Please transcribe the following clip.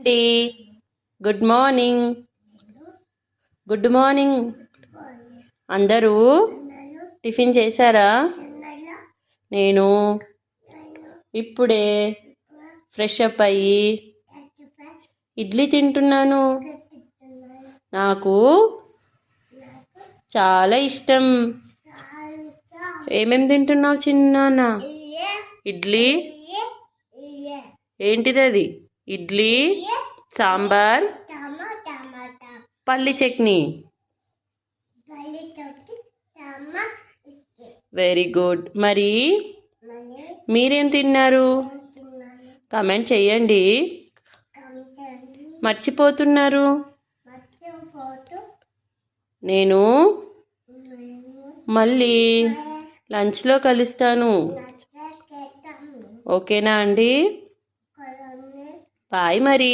D good morning. Good morning. అందరూ tiffin చేశారా? నేను ఇప్పుడే ఫ్రెష్ అప్ అయ్యి ఇడ్లీ తింటున్నాను. నాకు చాలా ఇష్టం. ఏమేమి తింటున్నావు చిన్నాన్న? ఇడ్లీ. ఏంటిది అది? ఇడ్లీ, సాంబార్, పల్లి చట్నీ. Very good. మరి మీరేం తిన్నారు? కామెంట్ చెయ్యండి. మర్చిపోతున్నారు. నేను మళ్ళీ లంచ్లో కలుస్తాను. ఓకేనా అండి? బాయ్ మరి.